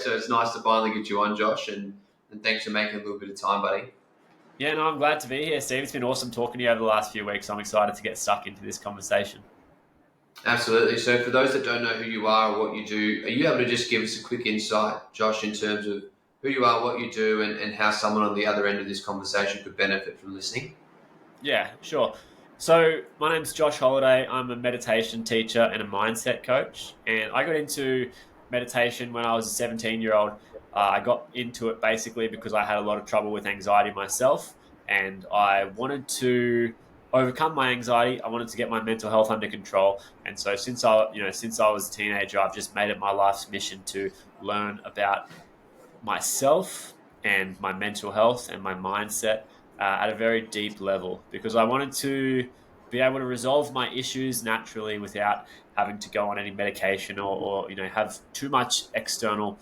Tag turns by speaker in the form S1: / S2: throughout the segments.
S1: So it's nice to finally get you on, Josh, and thanks for making a little bit of time, buddy.
S2: Yeah, no, I'm glad to be here, Steve. It's been awesome talking to you over the last few weeks. I'm excited to get stuck into this conversation.
S1: Absolutely. So for those that don't know who you are or what you do, are you able to just give us a quick insight, Josh, in terms of who you are, what you do, and how someone on the other end of this conversation could benefit from listening?
S2: Yeah, sure. So, my name's Josh Holiday. I'm a meditation teacher and a mindset coach. And I got into meditation when I was a 17-year-old. I got into it basically because I had a lot of trouble with anxiety myself. And I wanted to overcome my anxiety. I wanted to get my mental health under control. And so, since I was a teenager, I've just made it my life's mission to learn about myself and my mental health and my mindset at a very deep level because I wanted to be able to resolve my issues naturally without having to go on any medication or have too much external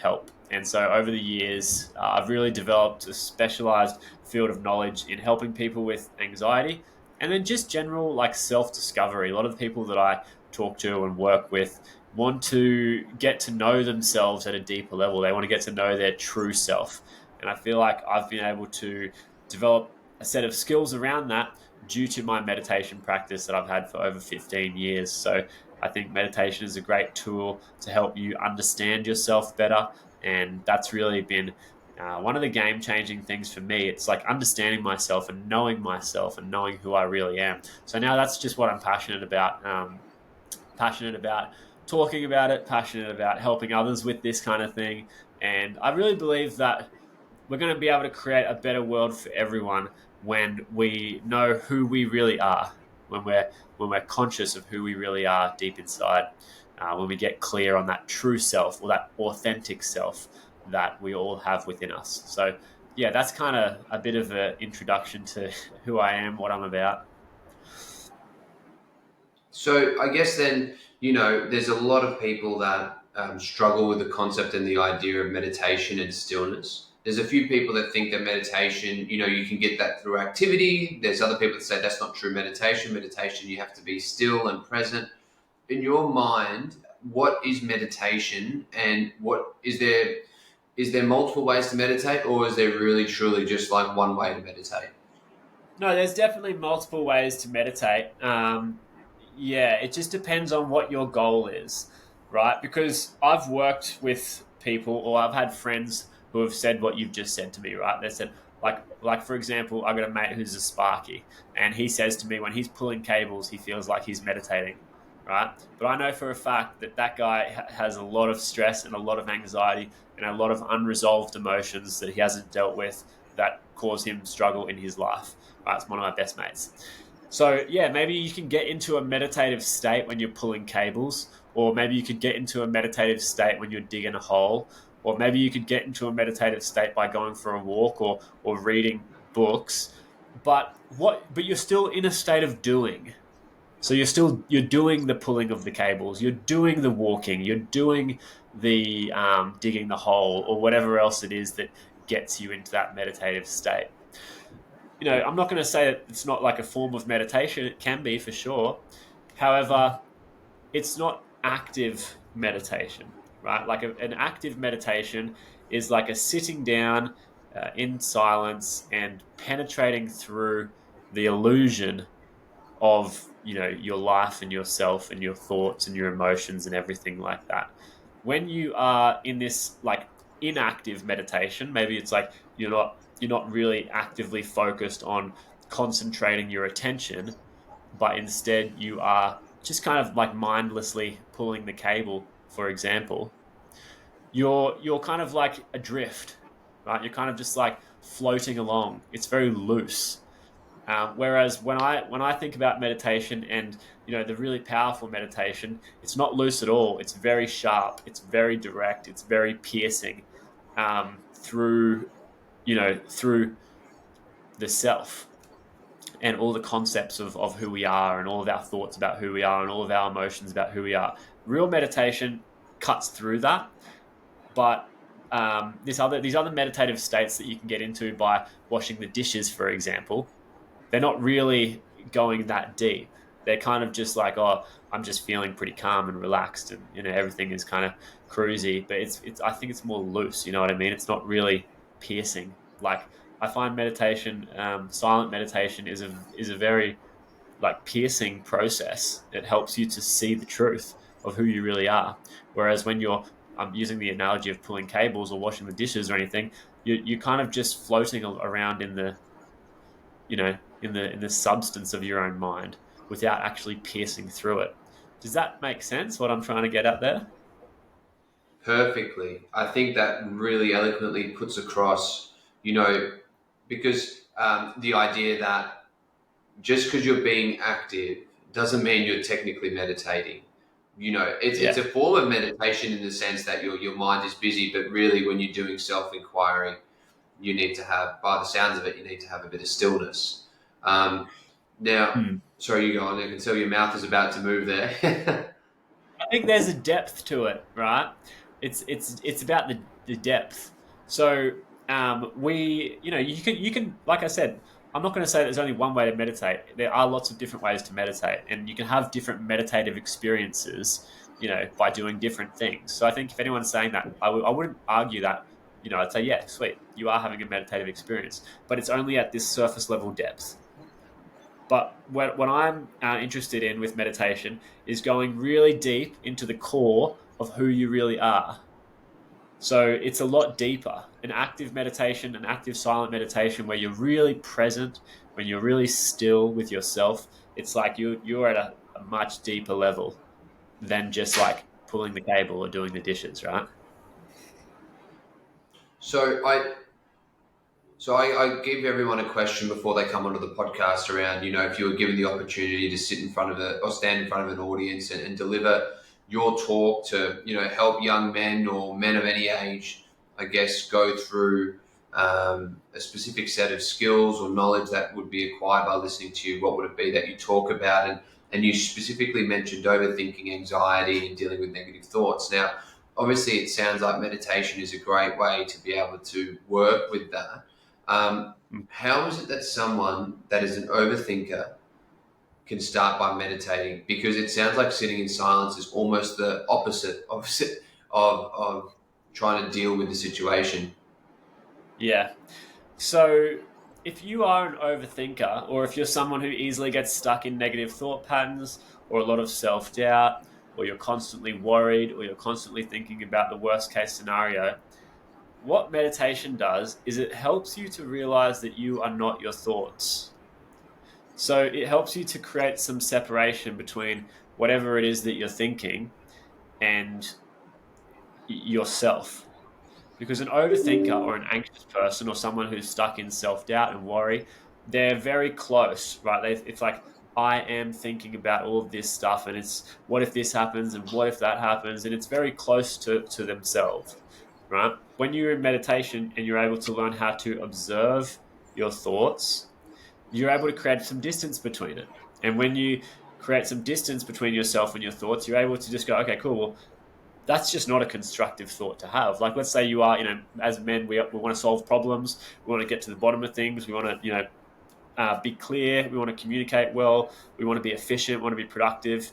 S2: help. And so over the years, I've really developed a specialized field of knowledge in helping people with anxiety and then just general like self discovery. A lot of the people that I talk to and work with want to get to know themselves at a deeper level. They want to get to know their true self. And I feel like I've been able to develop a set of skills around that due to my meditation practice that I've had for over 15 years. So I think meditation is a great tool to help you understand yourself better. And that's really been one of the game changing things for me. It's like understanding myself and knowing who I really am. So now that's just what I'm passionate about. Passionate about talking about it, passionate about helping others with this kind of thing. And I really believe that we're going to be able to create a better world for everyone when we know who we really are, when we're conscious of who we really are deep inside, when we get clear on that true self or that authentic self that we all have within us. So yeah, that's kind of a bit of an introduction to who I am, what I'm about.
S1: So I guess then, there's a lot of people that struggle with the concept and the idea of meditation and stillness. There's a few people that think that meditation, you can get that through activity. There's other people that say that's not true meditation. Meditation, you have to be still and present. In your mind, what is meditation, and what is there? Is there multiple ways to meditate, or is there really truly just like one way to meditate?
S2: No, there's definitely multiple ways to meditate. Yeah, it just depends on what your goal is, right? Because I've worked with people or I've had friends who have said what you've just said to me, right? They said, like for example, I've got a mate who's a Sparky, and he says to me when he's pulling cables, he feels like he's meditating, right? But I know for a fact that that guy has a lot of stress and a lot of anxiety and a lot of unresolved emotions that he hasn't dealt with that cause him struggle in his life. Right, it's one of my best mates. So yeah, maybe you can get into a meditative state when you're pulling cables, or maybe you could get into a meditative state when you're digging a hole, or maybe you could get into a meditative state by going for a walk or reading books. But you're still in a state of doing. So you're doing the pulling of the cables, you're doing the walking, you're doing the digging the hole, or whatever else it is that gets you into that meditative state. I'm not going to say that it's not like a form of meditation. It can be for sure. However, it's not active meditation, right? Like an active meditation is like a sitting down in silence and penetrating through the illusion of your life and yourself and your thoughts and your emotions and everything like that. When you are in this like inactive meditation, maybe it's like you're not really actively focused on concentrating your attention, but instead you are just kind of like mindlessly pulling the cable, for example. You're kind of like adrift, right? You're kind of just like floating along. It's very loose. Whereas when I think about meditation and the really powerful meditation, it's not loose at all. It's very sharp. It's very direct. It's very piercing through through the self and all the concepts of who we are and all of our thoughts about who we are and all of our emotions about who we are. Real meditation cuts through that, but these other meditative states that you can get into by washing the dishes, for example, they're not really going that deep. They're kind of just like, oh, I'm just feeling pretty calm and relaxed, and everything is kind of cruisy, but it's I think it's more loose. You know what I mean? It's not really piercing. Like I find meditation, silent meditation, is a very like piercing process. It helps you to see the truth of who you really are. Whereas when you're using the analogy of pulling cables or washing the dishes or anything, you're kind of just floating around in the in the substance of your own mind without actually piercing through it. Does that make sense? What I'm trying to get at there?
S1: Perfectly. I think that really eloquently puts across, you know, because the idea that just because you're being active doesn't mean you're technically meditating. It's
S2: Yeah.
S1: a form of meditation in the sense that your mind is busy, but really when you're doing self inquiry, you need to have, by the sounds of it, you need to have a bit of stillness. Um, now,
S2: Hmm.
S1: sorry, you go on. I can tell your mouth is about to move there.
S2: I think there's a depth to it, right? It's about the depth. So we, you can like I said, I'm not going to say there's only one way to meditate. There are lots of different ways to meditate, and you can have different meditative experiences, by doing different things. So I think if anyone's saying that, I wouldn't argue that. I'd say, yeah, sweet, you are having a meditative experience, but it's only at this surface level depth. But what I'm interested in with meditation is going really deep into the core of who you really are. So it's a lot deeper. An active meditation, an active silent meditation where you're really present, when you're really still with yourself, it's like you're at a much deeper level than just like pulling the cable or doing the dishes, right?
S1: so I So I give everyone a question before they come onto the podcast around, if you were given the opportunity to sit in front of or stand in front of an audience and deliver your talk to, help young men or men of any age, I guess, go through a specific set of skills or knowledge that would be acquired by listening to you, what would it be that you talk about? And you specifically mentioned overthinking, anxiety, and dealing with negative thoughts. Now, obviously, it sounds like meditation is a great way to be able to work with that. How is it that someone that is an overthinker can start by meditating? Because it sounds like sitting in silence is almost the opposite of trying to deal with the situation.
S2: Yeah. So if you are an overthinker, or if you're someone who easily gets stuck in negative thought patterns, or a lot of self doubt, or you're constantly worried, or you're constantly thinking about the worst case scenario, what meditation does is it helps you to realize that you are not your thoughts. So it helps you to create some separation between whatever it is that you're thinking and yourself. Because an overthinker or an anxious person or someone who's stuck in self doubt and worry, they're very close, right? It's like, I am thinking about all of this stuff, and it's what if this happens and what if that happens, and it's very close to themselves, right? When you're in meditation and you're able to learn how to observe your thoughts, you're able to create some distance between it. And when you create some distance between yourself and your thoughts, you're able to just go, okay, cool. Well, that's just not a constructive thought to have. Like, let's say you are, as men, we want to solve problems. We want to get to the bottom of things. We want to, be clear. We want to communicate well. We want to be efficient. We want to be productive.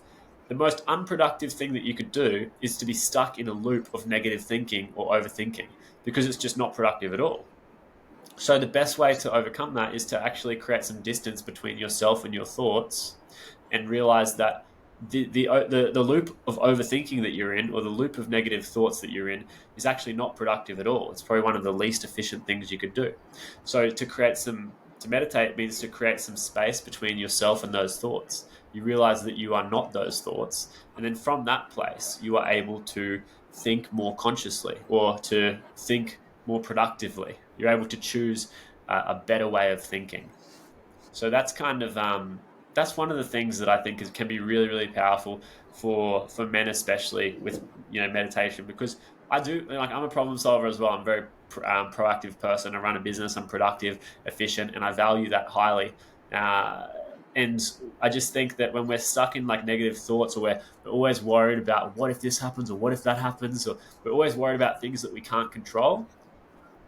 S2: The most unproductive thing that you could do is to be stuck in a loop of negative thinking or overthinking, because it's just not productive at all. So the best way to overcome that is to actually create some distance between yourself and your thoughts, and realize that the loop of overthinking that you're in, or the loop of negative thoughts that you're in, is actually not productive at all. It's probably one of the least efficient things you could do. So to meditate means to create some space between yourself and those thoughts. You realize that you are not those thoughts, and then from that place you are able to think more consciously, or to think more productively. You're able to choose a better way of thinking. So that's one of the things that I think can be really, really powerful for men, especially with meditation, because I'm a problem solver as well. I'm a very proactive person. I run a business. I'm productive, efficient, and I value that highly. Uh, and I just think that when we're stuck in like negative thoughts, or we're always worried about what if this happens or what if that happens, or we're always worried about things that we can't control,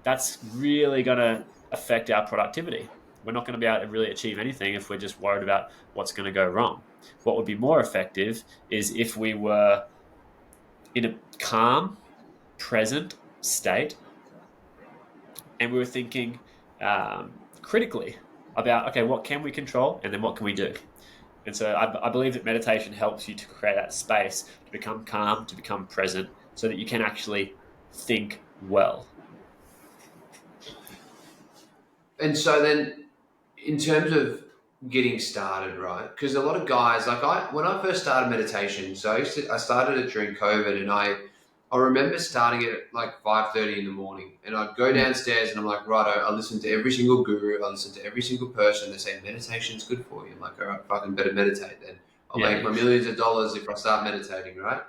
S2: that's really going to affect our productivity. We're not going to be able to really achieve anything if we're just worried about what's going to go wrong. What would be more effective is if we were in a calm present state, and we were thinking critically about, okay, what can we control, and then what can we do. And so I believe that meditation helps you to create that space to become calm, to become present, so that you can actually think well.
S1: And so then, in terms of getting started, right? Because a lot of guys, like when I first started meditation, so I started it during COVID, and I remember starting it at like 5:30 in the morning, and I'd go
S2: Mm.
S1: downstairs and I'm like, right, I listen to every single guru, I listen to every single person. They say meditation's good for you. I'm like, all right, fucking better meditate then. I'll make
S2: Yeah,
S1: my millions of dollars if I start meditating, right?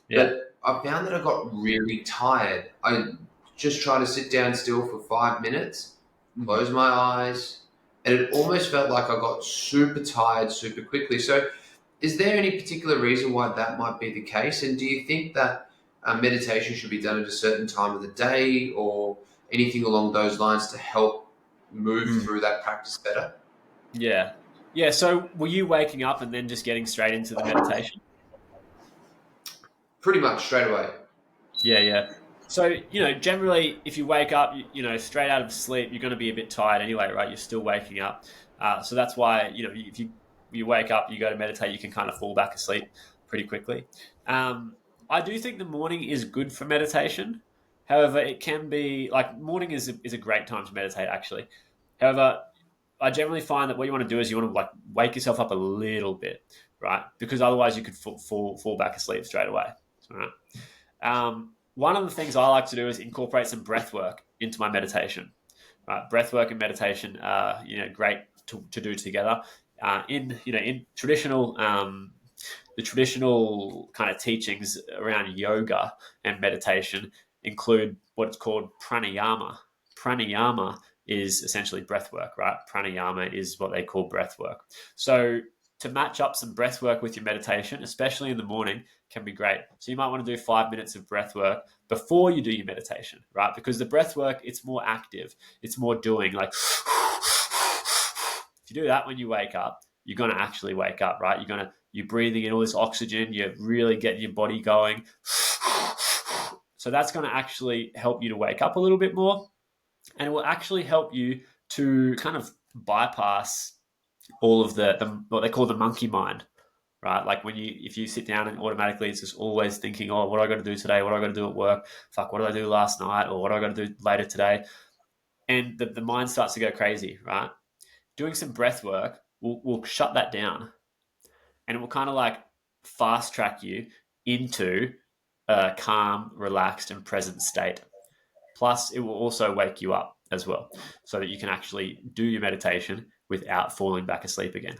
S2: yeah,
S1: But I found that I got really tired. I just try to sit down still for 5 minutes,
S2: mm.
S1: close my eyes, and it almost felt like I got super tired super quickly. So, is there any particular reason why that might be the case? And do you think that meditation should be done at a certain time of the day or anything along those lines to help move
S2: Mm.
S1: through that practice better?
S2: Yeah, yeah. So were you waking up and then just getting straight into the meditation?
S1: Pretty much straight away.
S2: Yeah, yeah. So, generally, if you wake up, straight out of sleep, you're going to be a bit tired anyway, right? You're still waking up. So that's why, if you wake up, you go to meditate, you can kind of fall back asleep pretty quickly. Um, I do think the morning is good for meditation. However, it can be like morning is a great time to meditate, actually. However, I generally find that what you want to do is you want to like wake yourself up a little bit, right? Because otherwise you could fall back asleep straight away. Right. One of the things I like to do is incorporate some breath work into my meditation. Right, breath work and meditation are great to do together. In the traditional kind of teachings around yoga and meditation include what's called pranayama. Pranayama is essentially breath work, right? Pranayama is what they call breath work. So to match up some breath work with your meditation, especially in the morning, can be great. So you might want to do 5 minutes of breath work before you do your meditation, right? Because the breath work, it's more active, it's more doing. Like if you do that when you wake up, you're going to actually wake up, right? You're breathing in all this oxygen, you're really getting your body going. So that's going to actually help you to wake up a little bit more, and it will actually help you to kind of bypass all of the what they call the monkey mind, right? Like if you sit down and automatically it's just always thinking, oh, what do I got to do today? What do I got to do at work? Fuck, what did I do last night? Or what do I got to do later today? And the mind starts to go crazy, right? Doing some breath work will shut that down, and it will kind of like fast track you into a calm, relaxed, and present state. Plus, it will also wake you up as well so that you can actually do your meditation without falling back asleep again.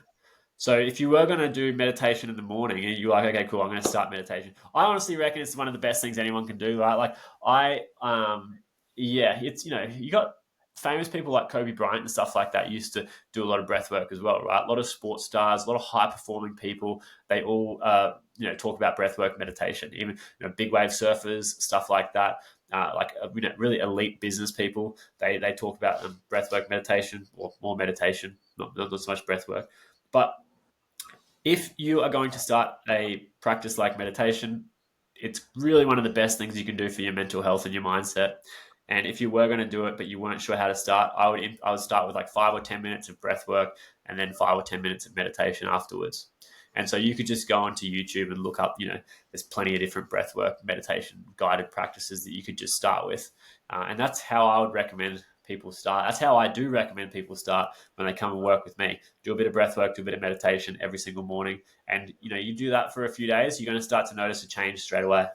S2: So if you were going to do meditation in the morning and you're like, okay, cool, I'm going to start meditation. I honestly reckon it's one of the best things anyone can do, right? Like yeah, it's, you got famous people like Kobe Bryant and stuff like that used to do a lot of breath work as well, right? A lot of sports stars, a lot of high performing people, they all, talk about breath work meditation, even, big wave surfers, stuff like that. Really elite business people, they talk about breathwork meditation or more meditation, not so much breathwork. But if you are going to start a practice like meditation, it's really one of the best things you can do for your mental health and your mindset. And if you were going to do it, but you weren't sure how to start, I would start with like 5 or 10 minutes of breath work and then 5 or 10 minutes of meditation afterwards. And so you could just go onto YouTube and look up, there's plenty of different breath work, meditation, guided practices that you could just start with. And that's how I would recommend people start. That's how I do recommend people start when they come and work with me. Do a bit of breath work, do a bit of meditation every single morning. And, you do that for a few days, you're going to start to notice a change straight away.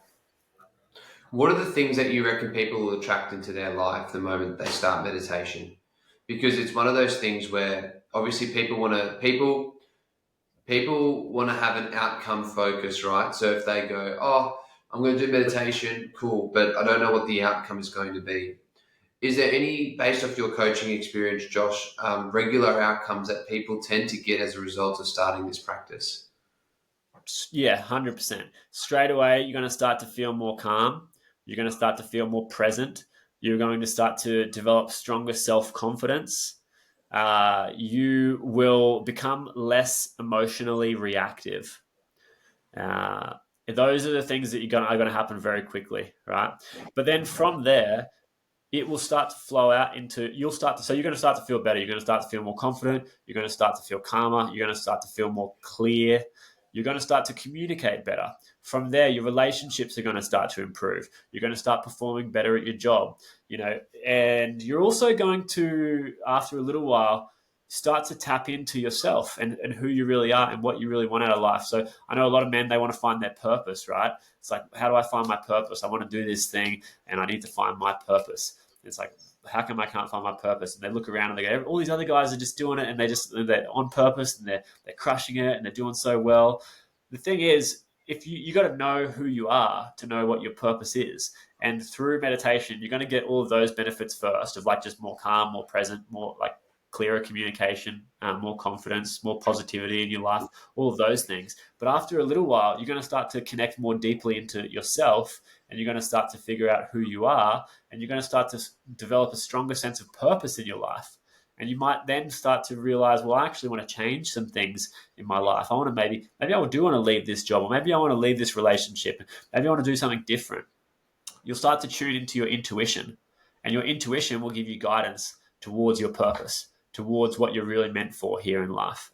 S1: What are the things that you reckon people will attract into their life the moment they start meditation? Because it's one of those things where obviously people want to have an outcome focus, right? So if they go, oh, I'm going to do meditation, cool, but I don't know what the outcome is going to be. Is there any, based off your coaching experience, Josh, regular outcomes that people tend to get as a result of starting this practice?
S2: Yeah, 100%. Straight away, you're going to start to feel more calm. You're going to start to feel more present. You're going to start to develop stronger self confidence. You will become less emotionally reactive. Those are the things that are going to happen very quickly, right? But then from there, it will start to flow out into you're going to start to feel better, you're going to start to feel more confident, you're going to start to feel calmer, you're going to start to feel more clear, you're going to start to communicate better. From there, your relationships are going to start to improve, you're going to start performing better at your job, and you're also going to, after a little while, start to tap into yourself and who you really are and what you really want out of life. So I know a lot of men, they want to find their purpose, right? It's like, how do I find my purpose? I want to do this thing and I need to find my purpose. It's like, how come I can't find my purpose? And they look around and they go, all these other guys are just doing it, and they're on purpose, and they're crushing it, and they're doing so well. The thing is, if you got to know who you are to know what your purpose is, and through meditation, you're going to get all of those benefits first, of like just more calm, more present, more like clearer communication, more confidence, more positivity in your life, all of those things. But after a little while, you're going to start to connect more deeply into yourself, and you're going to start to figure out who you are, and you're going to start to develop a stronger sense of purpose in your life. And you might then start to realize, well, I actually want to change some things in my life. I want to maybe I do want to leave this job, or maybe I want to leave this relationship. Maybe I want to do something different. You'll start to tune into your intuition, and your intuition will give you guidance towards your purpose, towards what you're really meant for here in life.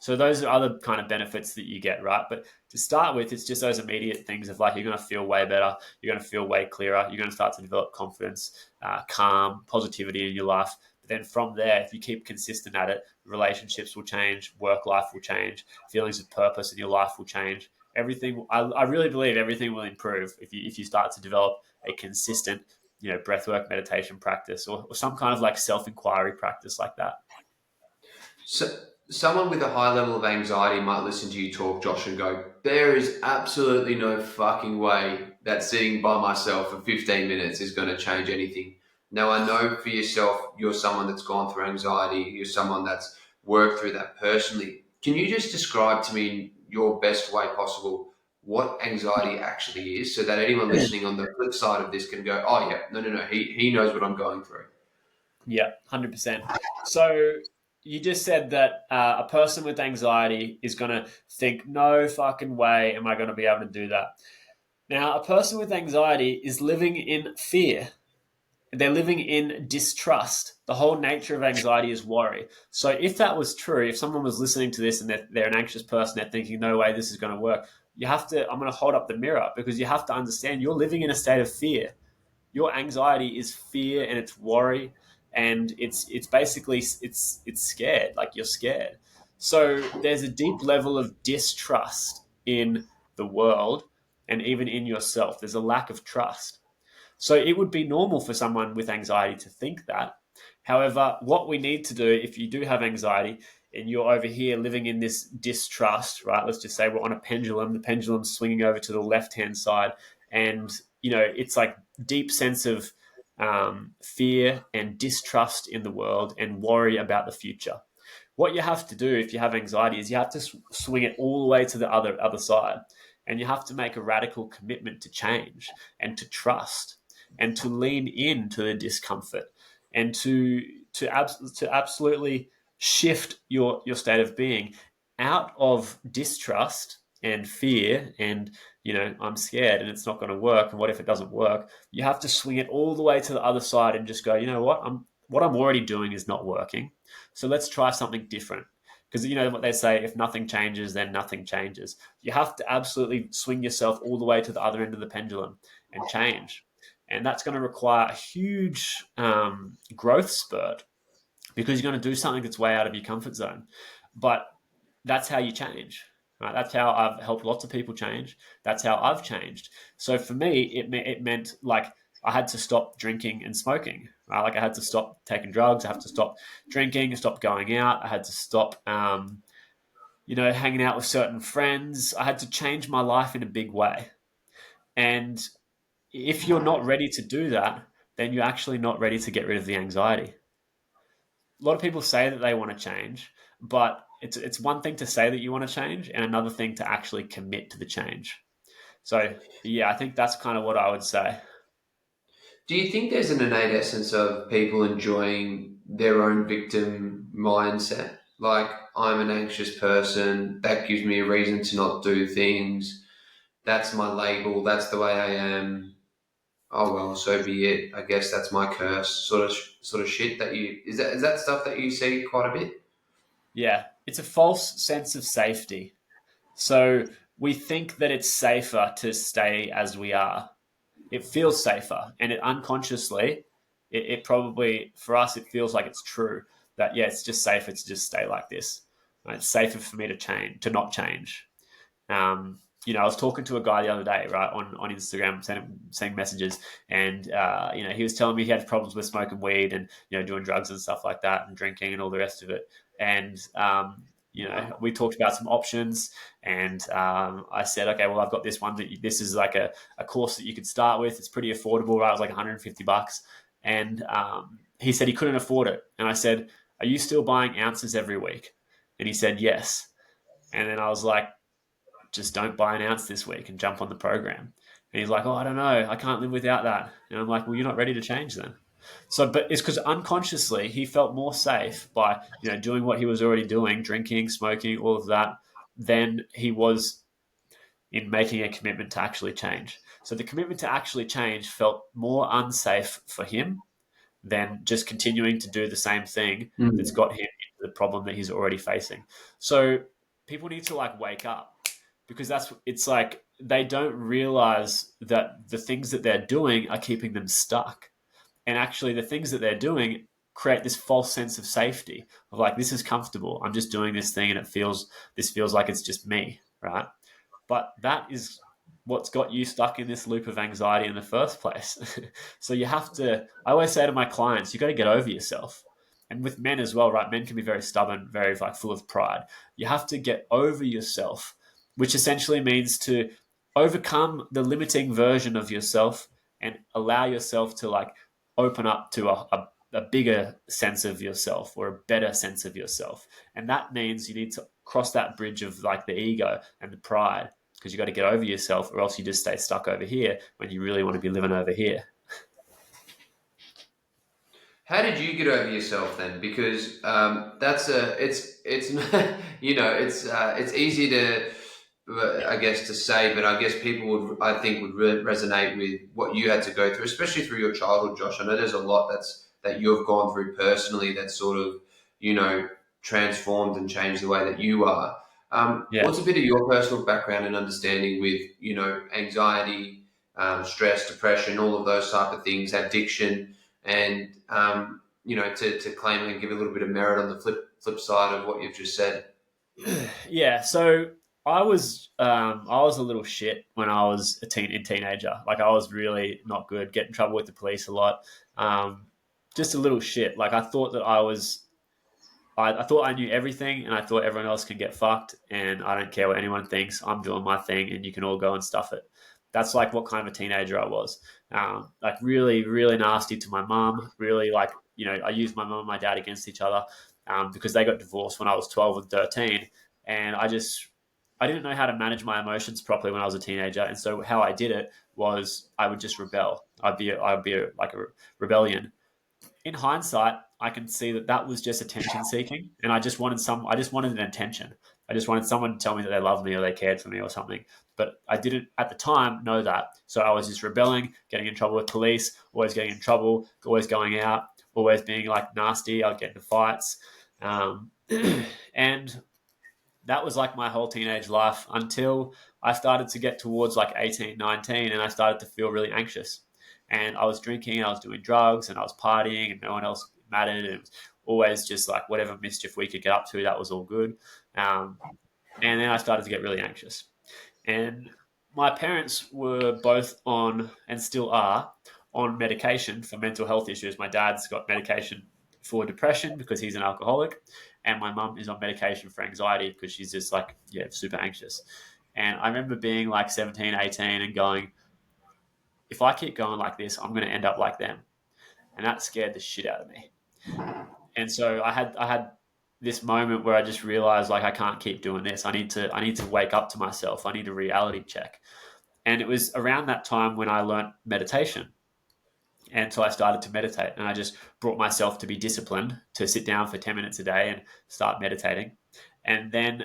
S2: So those are other kind of benefits that you get, right? But to start with, it's just those immediate things of like, you're going to feel way better, you're going to feel way clearer, you're going to start to develop confidence, calm, positivity in your life. But then from there, if you keep consistent at it, relationships will change, work life will change, feelings of purpose in your life will change. Everything, I really believe everything will improve if you start to develop a consistent, breathwork meditation practice, or some kind of like self-inquiry practice like that.
S1: So, someone with a high level of anxiety might listen to you talk, Josh, and go, there is absolutely no fucking way that sitting by myself for 15 minutes is going to change anything. Now, I know for yourself, you're someone that's gone through anxiety, you're someone that's worked through that personally. Can you just describe to me in your best way possible what anxiety actually is, so that anyone listening on the flip side of this can go, oh, yeah, no, he knows what I'm going through?
S2: Yeah, 100%. So you just said that a person with anxiety is going to think, no fucking way am I going to be able to do that. Now, a person with anxiety is living in fear. They're living in distrust. The whole nature of anxiety is worry. So if that was true, if someone was listening to this and they're an anxious person, they're thinking, no way, this is going to work. I'm going to hold up the mirror, because you have to understand you're living in a state of fear. Your anxiety is fear and it's worry, and it's basically it's scared, like you're scared. So there's a deep level of distrust in the world, and even in yourself there's a lack of trust. So it would be normal for someone with anxiety to think that. However, what we need to do, if you do have anxiety and you're over here living in this distrust, right? Let's just say we're on a pendulum, the pendulum's swinging over to the left hand side, and it's like deep sense of fear and distrust in the world and worry about the future. What you have to do if you have anxiety is you have to swing it all the way to the other side, and you have to make a radical commitment to change and to trust and to lean into the discomfort, and to absolutely shift your state of being out of distrust and fear and I'm scared and it's not going to work, and what if it doesn't work. You have to swing it all the way to the other side and just go, what I'm already doing is not working, so let's try something different. Because you know what they say, if nothing changes, then nothing changes. You have to absolutely swing yourself all the way to the other end of the pendulum and change. And that's going to require a huge growth spurt, because you're going to do something that's way out of your comfort zone. But that's how you change. Right? That's how I've helped lots of people change. That's how I've changed. So for me, it meant like I had to stop drinking and smoking. Right? Like I had to stop taking drugs. I had to stop drinking, stop going out. I had to stop, hanging out with certain friends. I had to change my life in a big way. And if you're not ready to do that, then you're actually not ready to get rid of the anxiety. A lot of people say that they want to change, but it's one thing to say that you want to change, and another thing to actually commit to the change. So yeah, I think that's kind of what I would say.
S1: Do you think there's an innate essence of people enjoying their own victim mindset? Like, I'm an anxious person, that gives me a reason to not do things. that's my label, that's the way I am. Oh well, so be it. I guess that's my curse. Sort of shit that you is that stuff that you see quite a bit.
S2: Yeah, it's a false sense of safety. So we think that it's safer to stay as we are. It feels safer, and it unconsciously, it probably for us it feels like it's true that yeah, it's just safer to just stay like this. Right? It's safer for me to change, to not change. I was talking to a guy the other day, right, on Instagram, sending messages, and he was telling me he had problems with smoking weed and doing drugs and stuff like that, and drinking and all the rest of it. And we talked about some options, and I said, okay, well, I've got this one this is like a course that you could start with. It's pretty affordable, right? It was like $150, and he said he couldn't afford it, and I said, are you still buying ounces every week? And he said yes. And then I was like, just don't buy an ounce this week and jump on the program. And he's like, oh, I don't know. I can't live without that. And I'm like, well, you're not ready to change then. So, but it's because unconsciously he felt more safe by, doing what he was already doing, drinking, smoking, all of that, than he was in making a commitment to actually change. So the commitment to actually change felt more unsafe for him than just continuing to do the same thing that's
S1: Mm.
S2: got him into the problem that he's already facing. So people need to like wake up, because it's like they don't realize that the things that they're doing are keeping them stuck. And actually the things that they're doing create this false sense of safety of like, this is comfortable. I'm just doing this thing and this feels like it's just me, right? But that is what's got you stuck in this loop of anxiety in the first place. So you have to, I always say to my clients, you got to get over yourself. And with men as well, right? Men can be very stubborn, very like full of pride. You have to get over yourself, which essentially means to overcome the limiting version of yourself and allow yourself to like open up to a bigger sense of yourself or a better sense of yourself. And that means you need to cross that bridge of like the ego and the pride, because you got to get over yourself, or else you just stay stuck over here when you really want to be living over here.
S1: How did you get over yourself then? Because that's a it's it's easy to I guess to say, but I guess people would I think would resonate with what you had to go through, especially through your childhood, Josh. I know there's a lot that you've gone through personally that sort of you know transformed and changed the way that you are.
S2: Yeah.
S1: What's a bit of your personal background and understanding with anxiety, stress, depression, all of those type of things, addiction? And to claim and give a little bit of merit on the flip side of what you've just said.
S2: Yeah. So I was a little shit when I was a teenager. Like I was really not good, get in trouble with the police a lot. Um, just a little shit. Like I thought that I thought I knew everything, and I thought everyone else can get fucked, and I don't care what anyone thinks. I'm doing my thing, and you can all go and stuff it. That's like what kind of a teenager I was. Like really, really nasty to my mum. Really like I used my mum and my dad against each other, because they got divorced when I was 12 and 13, and I didn't know how to manage my emotions properly when I was a teenager, and so how I did it was I would just rebel. Like a rebellion. In hindsight, I can see that that was just attention seeking, and I just wanted an attention. I just wanted someone to tell me that they loved me or they cared for me or something. But I didn't at the time know that, so I was just rebelling, getting in trouble with police, always getting in trouble, always going out, always being like nasty. I'd get into fights, and that was like my whole teenage life until I started to get towards like 18, 19, and I started to feel really anxious. And I was drinking, I was doing drugs, and I was partying, and no one else mattered. And it was always just like whatever mischief we could get up to, that was all good. Um, and then I started to get really anxious. And my parents were both on, and still are, on medication for mental health issues. My dad's got medication for depression because he's an alcoholic, and my mum is on medication for anxiety because she's just like, yeah, super anxious. And I remember being like 17, 18 and going, if I keep going like this, I'm going to end up like them. And that scared the shit out of me. And so I had this moment where I just realized like I can't keep doing this. I need to wake up to myself. I need a reality check. And it was around that time when I learned meditation. And so I started to meditate, and I just brought myself to be disciplined to sit down for 10 minutes a day and start meditating. And then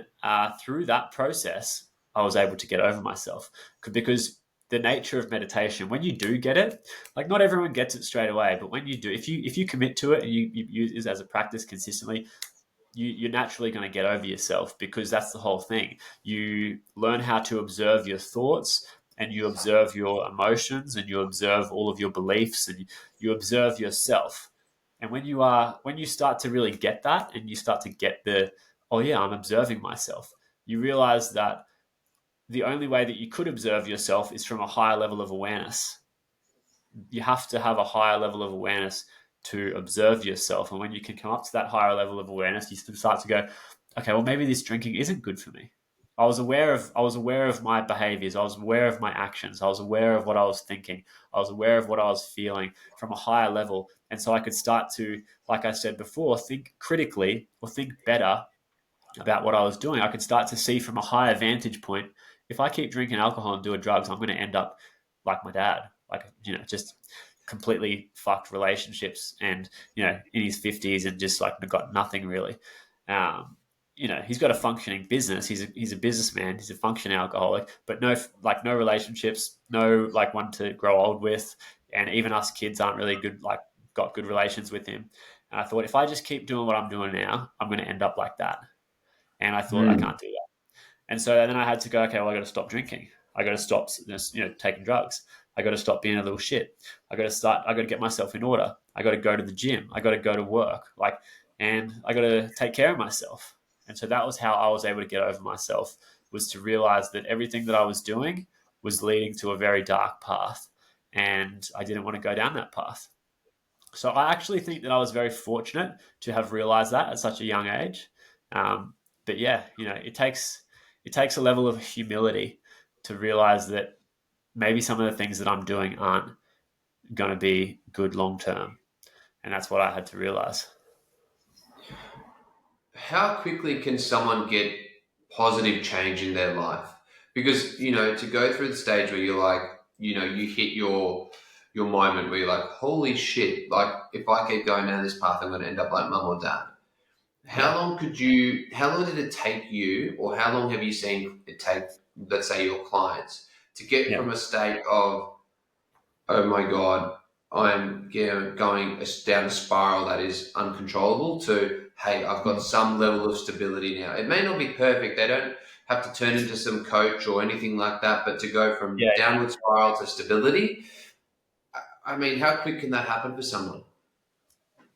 S2: through that process, I was able to get over myself. Because the nature of meditation, when you do get it, like not everyone gets it straight away, but when you do, if you commit to it and you use it as a practice consistently, you're naturally going to get over yourself, because that's the whole thing. You learn how to observe your thoughts, and you observe your emotions, and you observe all of your beliefs, and you observe yourself. And when you start to really get that, and you start to get the, oh yeah, I'm observing myself, you realize that the only way that you could observe yourself is from a higher level of awareness. You have to have a higher level of awareness to observe yourself. And when you can come up to that higher level of awareness, you start to go, okay, well, maybe this drinking isn't good for me. I was aware of my behaviors. I was aware of my actions. I was aware of what I was thinking. I was aware of what I was feeling from a higher level. And so I could start to, like I said before, think critically or think better about what I was doing. I could start to see from a higher vantage point. If I keep drinking alcohol and doing drugs, I'm going to end up like my dad, like, just completely fucked relationships, and in his 50s, and just like got nothing really. Um, he's got a functioning business. He's a businessman. He's a functioning alcoholic, but no relationships, no like one to grow old with, and even us kids aren't really good. Like got good relations with him. And I thought, if I just keep doing what I'm doing now, I'm going to end up like that. And I thought, I
S1: Mm.
S2: can't do that. And so then I had to go, okay, well, I got to stop drinking. I got to stop, taking drugs. I got to stop being a little shit. I got to get myself in order. I got to go to the gym. I got to go to work. And I got to take care of myself. And so that was how I was able to get over myself, was to realize that everything that I was doing was leading to a very dark path. And I didn't want to go down that path. So I actually think that I was very fortunate to have realized that at such a young age. Um, but yeah, it takes a level of humility to realize that maybe some of the things that I'm doing aren't going to be good long term, and that's what I had to realize.
S1: How quickly can someone get positive change in their life? Because to go through the stage where you're like, you hit your moment where you're like, holy shit! Like, if I keep going down this path, I'm going to end up like mum or dad.
S2: Yeah,
S1: How long did it take you, or how long have you seen it take, let's say, your clients to get
S2: yeah,
S1: from a state of, oh my God, I'm going down a spiral that is uncontrollable, to, hey, I've got
S2: mm,
S1: some level of stability now. It may not be perfect. They don't have to turn into some coach or anything like that, but to go from
S2: yeah,
S1: downward spiral to stability, I mean, how quick can that happen for someone?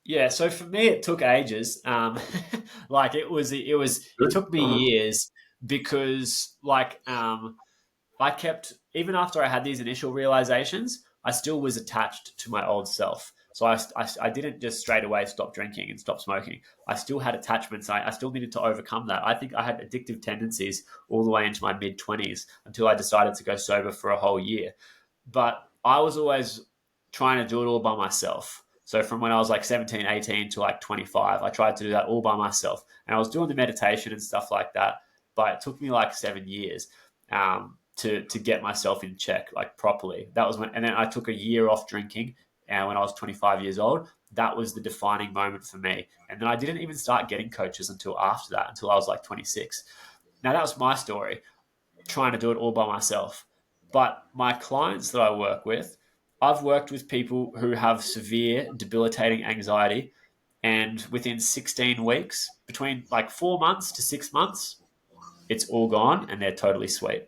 S2: yeah. So for me, it took ages. Like it
S1: Good.
S2: took me years, because I kept, even after I had these initial realizations, I still was attached to my old self. So I didn't just straight away stop drinking and stop smoking. I still had attachments. I still needed to overcome that. I think I had addictive tendencies all the way into my mid 20s, until I decided to go sober for a whole year. But I was always trying to do it all by myself. So from when I was like 17, 18 to like 25, I tried to do that all by myself. And I was doing the meditation and stuff like that. But it took me like 7 years to get myself in check, like properly. That was when, and then I took a year off drinking. And when I was 25 years old, that was the defining moment for me. And then I didn't even start getting coaches until after that, until I was like 26. Now, that was my story, trying to do it all by myself. But my clients that I work with, I've worked with people who have severe, debilitating anxiety. And within 16 weeks, between like 4 months to 6 months, it's all gone and they're totally sweet.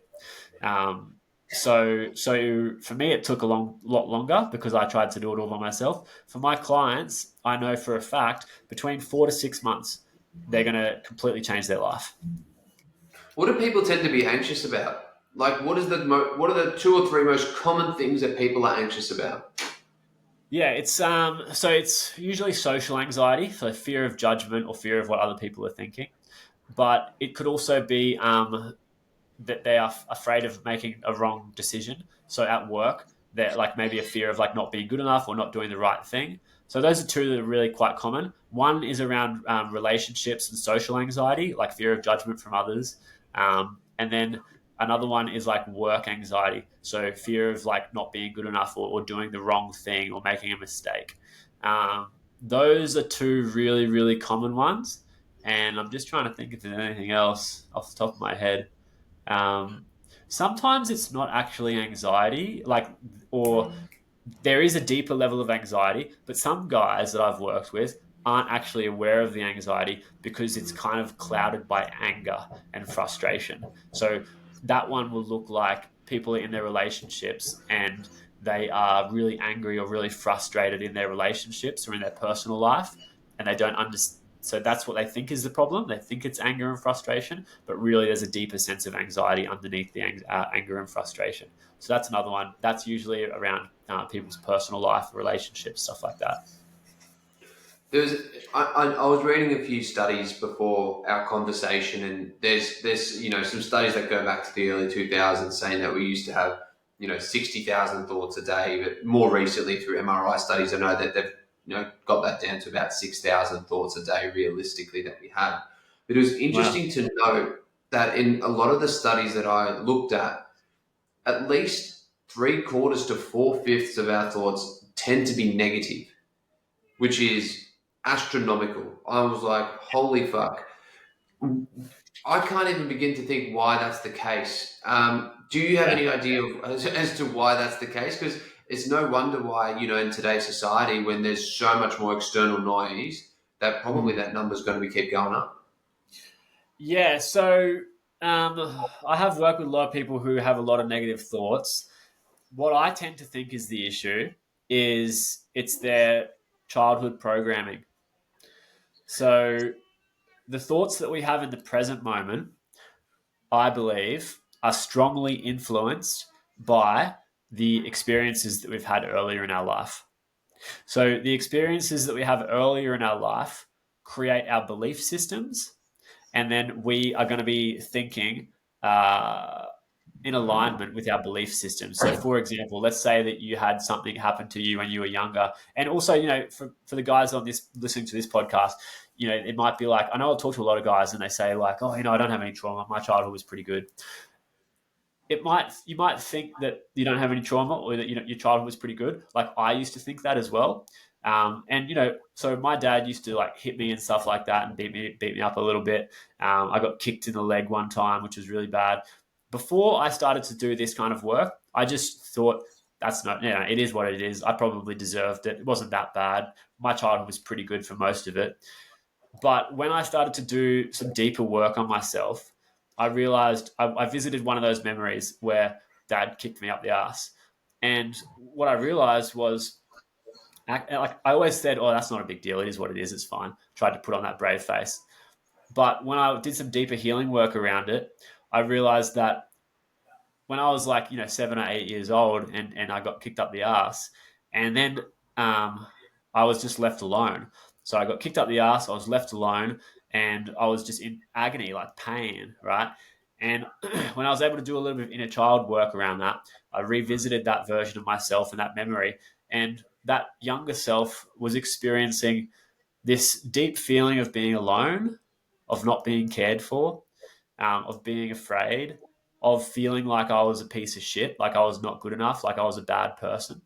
S2: Um, so for me, it took a lot longer, because I tried to do it all by myself. For my clients, I know for a fact between 4 to 6 months, they're going to completely change their life.
S1: What do people tend to be anxious about? Like, what are the two or three most common things that people are anxious about?
S2: Yeah, it's usually social anxiety, so fear of judgment or fear of what other people are thinking. But it could also be that they are afraid of making a wrong decision. So at work, they're like maybe a fear of like not being good enough or not doing the right thing. So those are two that are really quite common. One is around relationships and social anxiety, like fear of judgment from others. And then another one is like work anxiety. So fear of like not being good enough, or doing the wrong thing or making a mistake. Those are two really, really common ones. And I'm just trying to think if there's anything else off the top of my head. Um, Sometimes it's not actually anxiety, or there is a deeper level of anxiety, but some guys that I've worked with aren't actually aware of the anxiety because it's kind of clouded by anger and frustration. So that one will look like people in their relationships and they are really angry or really frustrated in their relationships or in their personal life, and they don't understand. So that's what they think is the problem. They think it's anger and frustration, but really there's a deeper sense of anxiety underneath the anger and frustration. So that's another one. That's usually around people's personal life, relationships, stuff like that.
S1: There was I was reading a few studies before our conversation, and there's some studies that go back to the early 2000s saying that we used to have 60,000 thoughts a day, but more recently through MRI studies, I know that they've got that down to about 6,000 thoughts a day realistically that we have. But it was
S2: Wow.
S1: interesting to note that in a lot of the studies that I looked at least three quarters to four fifths of our thoughts tend to be negative, which is astronomical. I was like, holy fuck. I can't even begin to think why that's the case. Do you have
S2: Yeah.
S1: any idea as to why that's the case? Because it's no wonder why, in today's society, when there's so much more external noise, that probably
S2: Mm.
S1: that number's going to be keep going up.
S2: Yeah. So I have worked with a lot of people who have a lot of negative thoughts. What I tend to think is the issue is it's their childhood programming. So the thoughts that we have in the present moment, I believe, are strongly influenced by the experiences that we've had earlier in our life. So the experiences that we have earlier in our life create our belief systems, and then we are going to be thinking uh, in alignment with our belief system. So, for example, let's say that you had something happen to you when you were younger, and also, for the guys on this listening to this podcast, it might be like I know I'll talk to a lot of guys, and they say like, oh, I don't have any trauma. My childhood was pretty good. You might think that you don't have any trauma or that your childhood was pretty good. Like I used to think that as well. And so my dad used to like hit me and stuff like that and beat me up a little bit. I got kicked in the leg one time, which was really bad. Before I started to do this kind of work, I just thought that's not, it is what it is. I probably deserved it. It wasn't that bad. My childhood was pretty good for most of it. But when I started to do some deeper work on myself, I realized I visited one of those memories where dad kicked me up the ass. And what I realized was, like I always said, oh, that's not a big deal. It is what it is. It's fine. Tried to put on that brave face. But when I did some deeper healing work around it, I realized that when I was like, 7 or 8 years old and I got kicked up the ass, and then um, I was just left alone. So I got kicked up the ass, I was left alone, and I was just in agony, like pain, right? And when I was able to do a little bit of inner child work around that, I revisited that version of myself and that memory. And that younger self was experiencing this deep feeling of being alone, of not being cared for, of being afraid, of feeling like I was a piece of shit, like I was not good enough, like I was a bad person.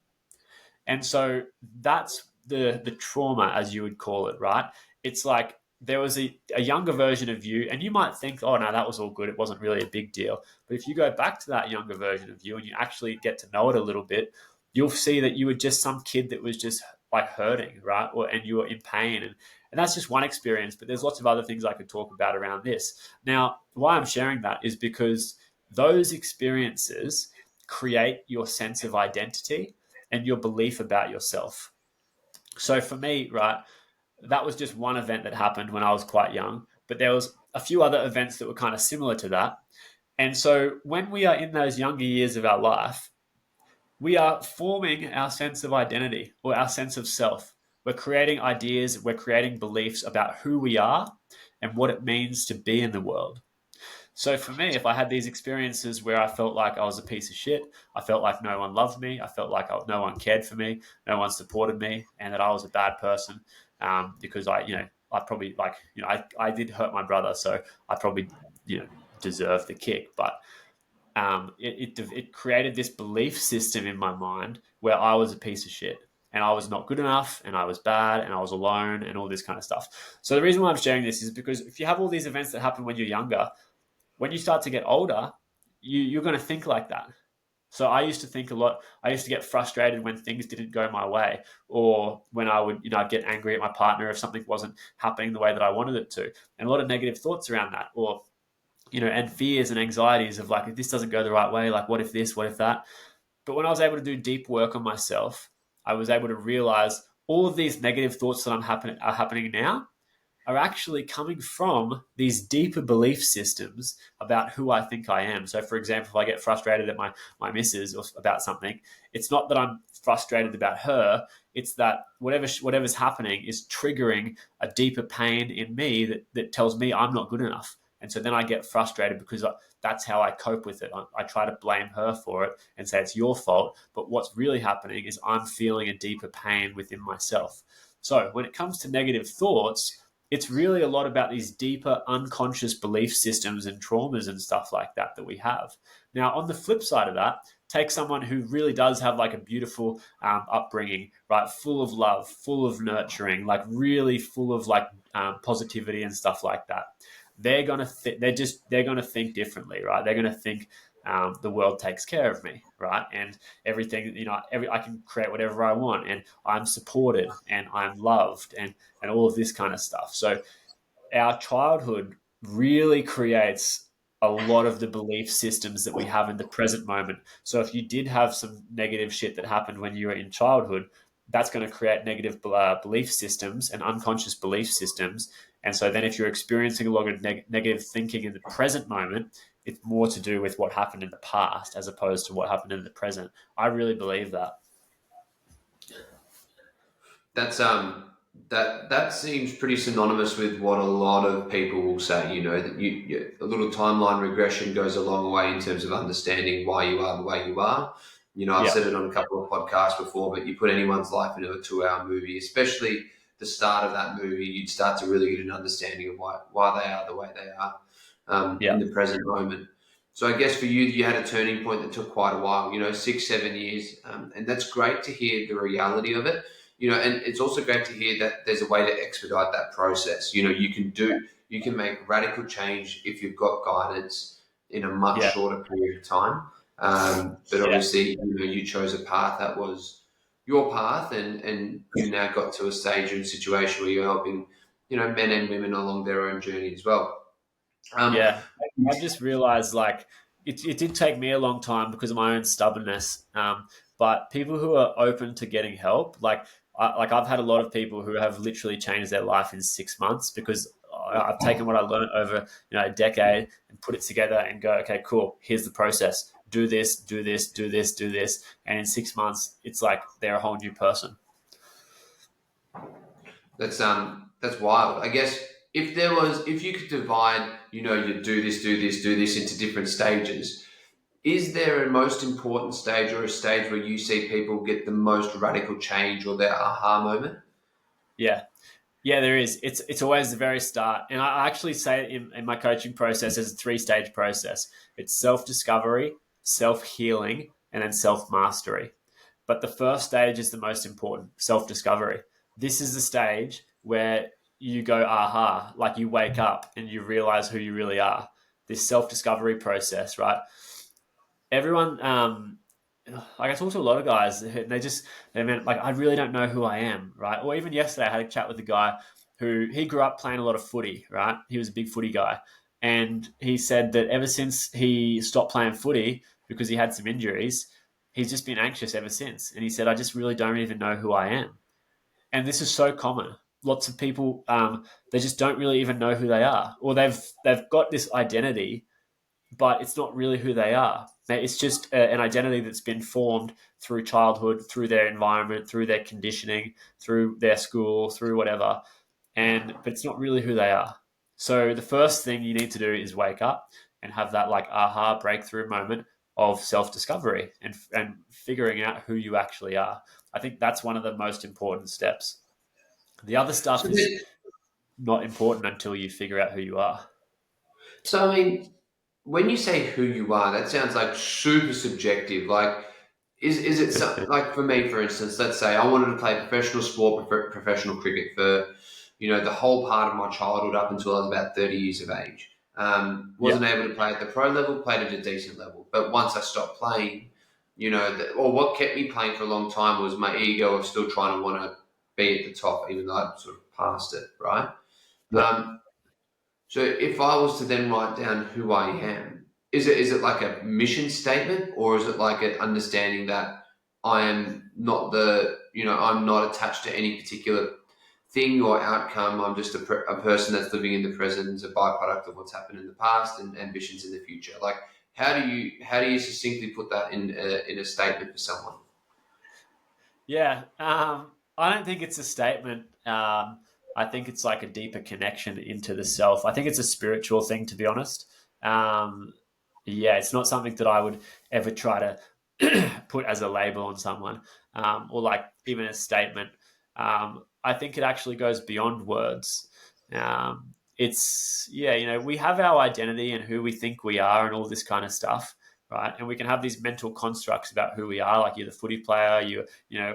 S2: And so that's the trauma, as you would call it, right? It's like there was a younger version of you, and you might think, oh no, that was all good. It wasn't really a big deal. But if you go back to that younger version of you and you actually get to know it a little bit, you'll see that you were just some kid that was just like hurting, right? And you were in pain. And that's just one experience, but there's lots of other things I could talk about around this. Now, why I'm sharing that is because those experiences create your sense of identity and your belief about yourself. So for me, right, that was just one event that happened when I was quite young, but there was a few other events that were kind of similar to that. And so when we are in those younger years of our life, we are forming our sense of identity or our sense of self. We're creating ideas, we're creating beliefs about who we are and what it means to be in the world. So for me, if I had these experiences where I felt like I was a piece of shit, I felt like no one loved me, I felt like no one cared for me, no one supported me, and that I was a bad person because I probably I did hurt my brother, so I probably deserved the kick, but it created this belief system in my mind where I was a piece of shit and I was not good enough and I was bad and I was alone and all this kind of stuff. So the reason why I'm sharing this is because if you have all these events that happen when you're younger, when you start to get older, you're going to think like that. So I used to think a lot. I used to get frustrated when things didn't go my way, or when I would, I'd get angry at my partner if something wasn't happening the way that I wanted it to, and a lot of negative thoughts around that, or and fears and anxieties of like, if this doesn't go the right way, like what if this, what if that. But when I was able to do deep work on myself, I was able to realize all of these negative thoughts that are happening now are actually coming from these deeper belief systems about who I think I am. So, for example, if I get frustrated at my missus or about something, it's not that I'm frustrated about her. It's that whatever's happening is triggering a deeper pain in me that tells me I'm not good enough. And so then I get frustrated because that's how I cope with it. I try to blame her for it and say it's your fault. But what's really happening is I'm feeling a deeper pain within myself. So when it comes to negative thoughts, it's really a lot about these deeper unconscious belief systems and traumas and stuff like that we have. Now, on the flip side of that, take someone who really does have like a beautiful upbringing, right? Full of love, full of nurturing, like really full of like positivity and stuff like that. They're gonna think differently, right? They're gonna think the world takes care of me, right? And everything, I can create whatever I want, and I'm supported, and I'm loved, and all of this kind of stuff. So our childhood really creates a lot of the belief systems that we have in the present moment. So if you did have some negative shit that happened when you were in childhood, that's going to create negative belief systems and unconscious belief systems. And so then if you're experiencing a lot of negative thinking in the present moment, it's more to do with what happened in the past as opposed to what happened in the present. I really believe that.
S1: That's that seems pretty synonymous with what a lot of people will say. That a little timeline regression goes a long way in terms of understanding why you are the way you are. I've
S2: Yeah.
S1: said it on a couple of podcasts before, but you put anyone's life into a 2-hour movie, especially the start of that movie, you'd start to really get an understanding of why they are the way they are in
S2: Yeah.
S1: the present moment. So I guess for you, you had a turning point that took quite a while, 6, 7 years. And that's great to hear the reality of it, and it's also great to hear that there's a way to expedite that process. You can make radical change if you've got guidance in a much
S2: Yeah.
S1: shorter period of time. But
S2: Yeah.
S1: obviously, you chose a path that was your path, and you now got to a stage in a situation where you're helping, men and women along their own journey as well. Um,
S2: Yeah, I've just realized like it did take me a long time because of my own stubbornness. But people who are open to getting help, like I've had a lot of people who have literally changed their life in 6 months because I've taken what I learned over a decade and put it together and go, okay, cool. Here's the process. Do this, do this, do this, do this, and in 6 months, it's like they're a whole new person.
S1: that's wild. I guess if you could divide, you do this, do this into different stages. Is there a most important stage or a stage where you see people get the most radical change or their aha moment?
S2: Yeah. Yeah, there is. It's always the very start, and I actually say it in my coaching process as a 3 stage process. It's self discovery, self healing, and then self mastery. But the first stage is the most important, self discovery. This is the stage where you go aha, like you wake up and you realize who you really are. This self discovery process, right? Everyone, like I talk to a lot of guys, and they meant like I really don't know who I am, right? Or even yesterday, I had a chat with a guy who he grew up playing a lot of footy, right? He was a big footy guy, and he said that ever since he stopped playing footy because he had some injuries, he's just been anxious ever since. And he said, I just really don't even know who I am, and this is so common. Lots of people, they just don't really even know who they are, or they've got this identity but it's not really who they are. It's just an identity that's been formed through childhood, through their environment, through their conditioning, through their school, through whatever. But it's not really who they are. So the first thing you need to do is wake up and have that like aha breakthrough moment of self discovery and figuring out who you actually are. I think that's one of the most important steps. The other
S1: So,
S2: stuff is not important until you figure out who you are.
S1: I mean, when you say who you are, that sounds like super subjective. Like, is it like for me, for instance? Let's say I wanted to play professional sport, professional cricket for the whole part of my childhood up until I was about 30 years of age.
S2: Yeah.
S1: Wasn't able to play at the pro level, played at a decent level. But once I stopped playing, or what kept me playing for a long time was my ego of still trying to want to be at the top, even though I'd sort of passed it, right?
S2: Yeah.
S1: Um, so if I was to then write down who I am, is it like a mission statement, or is it like an understanding that I am not I'm not attached to any particular thing or outcome. I'm just a person that's living in the present as a byproduct of what's happened in the past and ambitions in the future. Like, how do you succinctly put that in a statement for someone?
S2: Yeah. I don't think it's a statement. I think it's like a deeper connection into the self. I think it's a spiritual thing, to be honest. Um, yeah, it's not something that I would ever try to put as a label on someone, or like even a statement. I think it actually goes beyond words. It's yeah, we have our identity and who we think we are and all this kind of stuff, right? And we can have these mental constructs about who we are, like you're the footy player,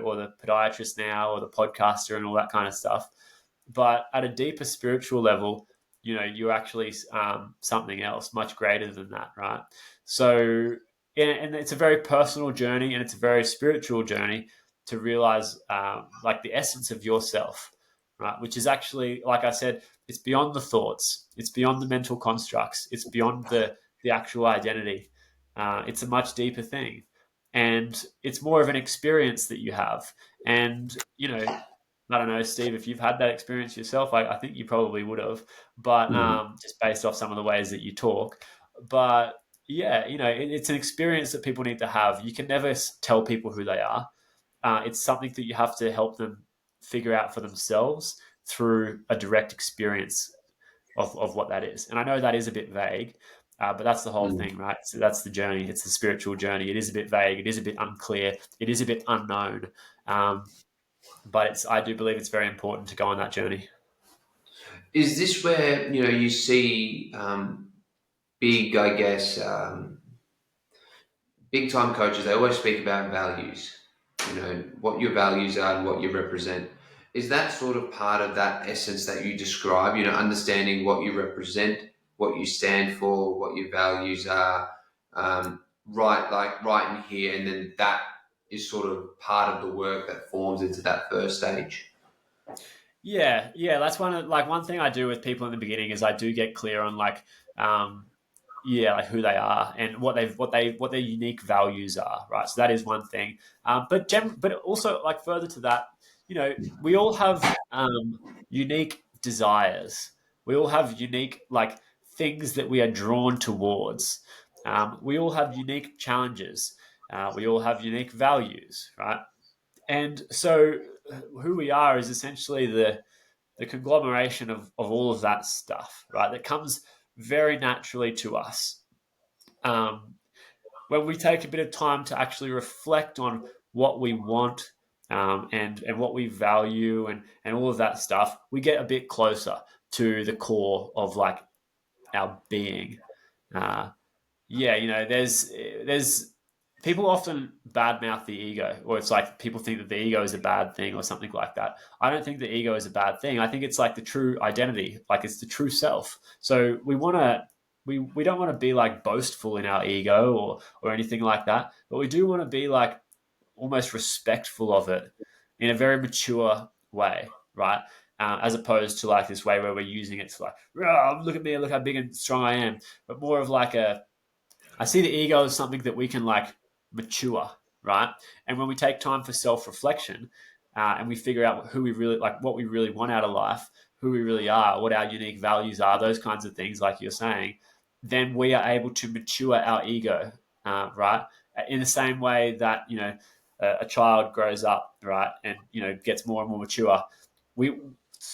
S2: or the podiatrist now, or the podcaster, and all that kind of stuff. But at a deeper spiritual level, you're actually something else, much greater than that, right? So, and it's a very personal journey, and it's a very spiritual journey to realize, like the essence of yourself, right? Which is actually, like I said, it's beyond the thoughts, it's beyond the mental constructs, it's beyond the actual identity. It's a much deeper thing, and it's more of an experience that you have. And I don't know, Steve, if you've had that experience yourself, I think you probably would have, but
S1: Mm.
S2: just based off some of the ways that you talk. But yeah, it's an experience that people need to have. You can never tell people who they are. It's something that you have to help them figure out for themselves through a direct experience of what that is. And I know that is a bit vague, but that's the whole
S1: Mm.
S2: thing, right? So that's the journey. It's the spiritual journey. It is a bit vague. It is a bit unclear. It is a bit unknown. But I do believe it's very important to go on that journey.
S1: Is this where you see big, I guess, big time coaches? They always speak about values. What your values are and what you represent. Is that sort of part of that essence that you describe? Understanding what you represent, what you stand for, what your values are, right, like right in here, and then that is sort of part of the work that forms into that first stage.
S2: Yeah, yeah, that's one thing I do with people in the beginning is I do get clear on um, yeah, like who they are and what their unique values are, right? So that is one thing. But also like further to that, we all have unique desires. We all have unique like things that we are drawn towards. We all have unique challenges. We all have unique values, right? And so who we are is essentially the conglomeration of all of that stuff, right? That comes very naturally to us. Um, when we take a bit of time to actually reflect on what we want, and what we value, and all of that stuff, we get a bit closer to the core of like our being. Uh, yeah, there's people often badmouth the ego, or it's like people think that the ego is a bad thing or something like that. I don't think the ego is a bad thing. I think it's like the true identity, like it's the true self. So we don't want to be like boastful in our ego or anything like that, but we do want to be like almost respectful of it in a very mature way, right? As opposed to like this way where we're using it to like, "Oh, look at me, look how big and strong I am," but more of like I see the ego as something that we can like mature, right? And when we take time for self reflection, and we figure out who we really like, what we really want out of life, who we really are, what our unique values are, those kinds of things, like you're saying, then we are able to mature our ego, right? In the same way that a child grows up, right, and gets more and more mature. We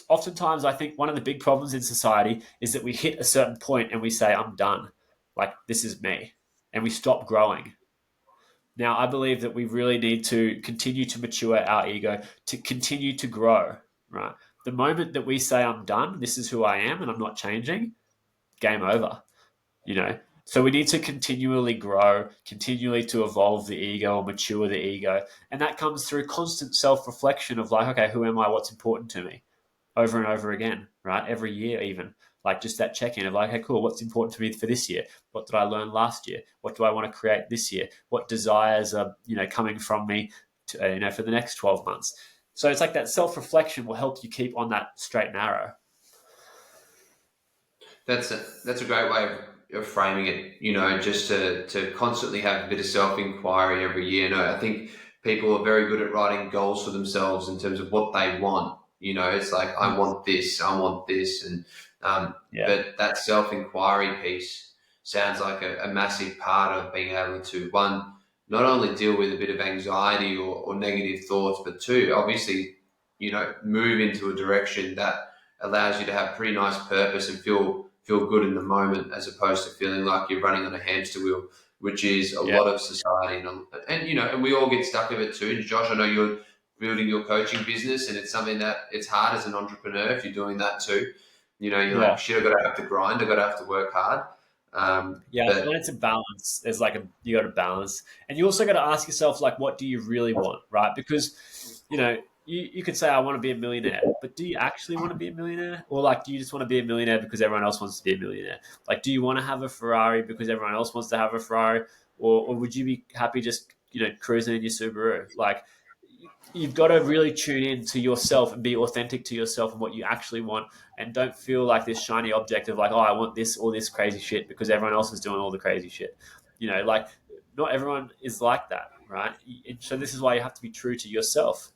S2: oftentimes, I think, one of the big problems in society is that we hit a certain point and we say, "I'm done. Like this is me," and we stop growing. Now, I believe that we really need to continue to mature our ego, to continue to grow, right? The moment that we say, "I'm done, this is who I am, and I'm not changing," game over, you know? So we need to continually grow, continually to evolve the ego or mature the ego. And that comes through constant self reflection of like, okay, who am I? What's important to me? Over and over again, right? Every year, even. Like just that check-in of like, okay, cool, what's important to me for this year? What did I learn last year? What do I want to create this year? What desires are, coming from me to, for the next 12 months? So it's like that self-reflection will help you keep on that straight and narrow.
S1: That's a great way of framing it. Just to constantly have a bit of self inquiry every year. I think people are very good at writing goals for themselves in terms of what they want. It's like I want this, and
S2: Yeah.
S1: but that self inquiry piece sounds like a massive part of being able to, one, not only deal with a bit of anxiety or negative thoughts, but two, obviously, move into a direction that allows you to have pretty nice purpose and feel good in the moment, as opposed to feeling like you're running on a hamster wheel, which is a
S2: Yeah.
S1: lot of society. And we all get stuck with it too. And Josh, I know you're building your coaching business, and it's something that it's hard as an entrepreneur if you're doing that too. You're like,
S2: Yeah.
S1: shit, I've got to have to grind, I've got to have to work hard.
S2: Yeah, I find
S1: But
S2: it's a balance. There's like you got to balance, and you also got to ask yourself like, what do you really want, right? Because you could say I want to be a millionaire, but do you actually want to be a millionaire, or like do you just want to be a millionaire because everyone else wants to be a millionaire? Like, do you want to have a Ferrari because everyone else wants to have a Ferrari, or would you be happy just cruising in your Subaru? Like, you've got to really tune in to yourself and be authentic to yourself and what you actually want, and don't feel like this shiny object of like, oh, I want this or this crazy shit because everyone else is doing all the crazy shit. Like, not everyone is like that, right? And so this is why you have to be true to yourself.